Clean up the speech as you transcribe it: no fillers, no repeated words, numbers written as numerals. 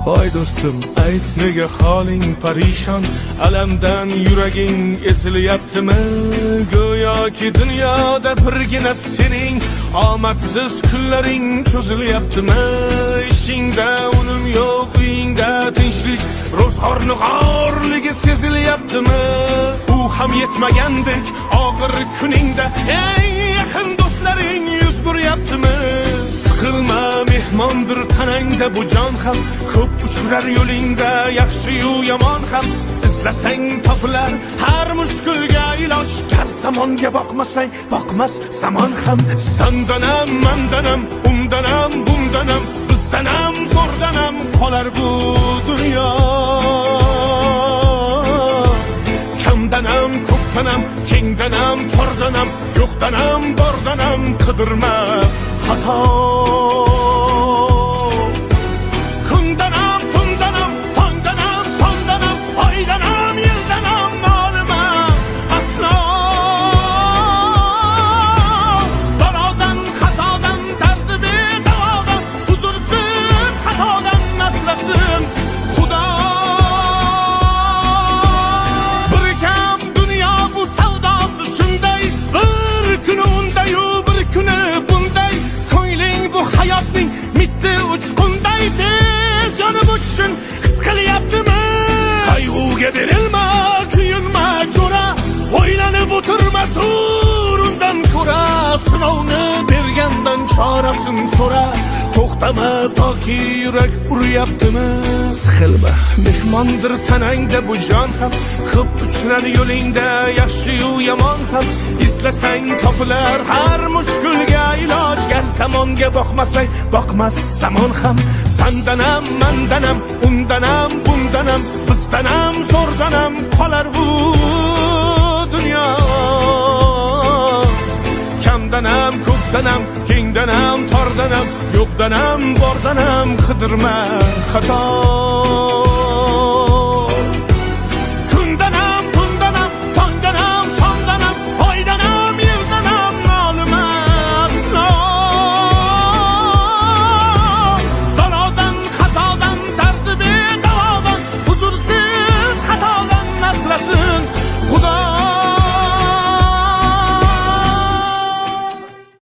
Voy do'stim, ayt nega holing parishon, alamdan yuraging esilyaptimi? Go'yoki dunyoda birgina sening omadsiz kunlaring cho'zilyaptimi? Ishingda unum yo'q, uyingda tinchlik, ro'zg'orni g'orligi sezilyaptimi? U ham yetmagandek og'ir kuningda eng yaqin do'stlaring yuz buryaptimi? Siqilma, mehmondir tanangda bu jon ham, ko'p uchrar yo'lingda yaxshi-yu yomon ham. Izlasang topilar har mushkulga iloj, gar zamonga boqmasang boqmas zamon ham. Sandanam, mandanam, undanam, bundanam, bizdanam, zo'rdanam qolar bu dunyo. Kamdanam, ko'pdanam, kengdanam, tordanam, yo'qdanam, bordanam qidirma xato. Kundanam, kundanam, tongdanam, sondanam, oydanam, yildanam nolima aslo. Balodan, qazodan, dardi bedavodan, huzursiz xatodan asrasin Xudo. Bir kam dunyo bu savdosi shunday, bir kuni undayu bir kuni bunday. Ko'ngling bu hayotning mitti uchqunday, tez yonib uchun his qilyaptimi? Qayg'uga berilma, kuyunma jo'ra, o'ylanib o'tirma, tur undan ko'ra. Sinovni bergandan chorasin so'ra, to'xtama toki yurak uryaptimi? Siqilma, mehmondir tanangda bu jon ham, ko'p uchrar yo'lingda yaxshi-yu yomon ham. Izlasang topilar har mushkulga iloj, gar zamonga boqmasang boqmas zamon ham. Sandanam, mandanam, undanam, bundanam, bizdanam, zo'rdanam qolar bu dunyo. Kamdanam, ko'pdanam, kengdanam, tordanam, yo'qdanam, bordanam qidirma xato.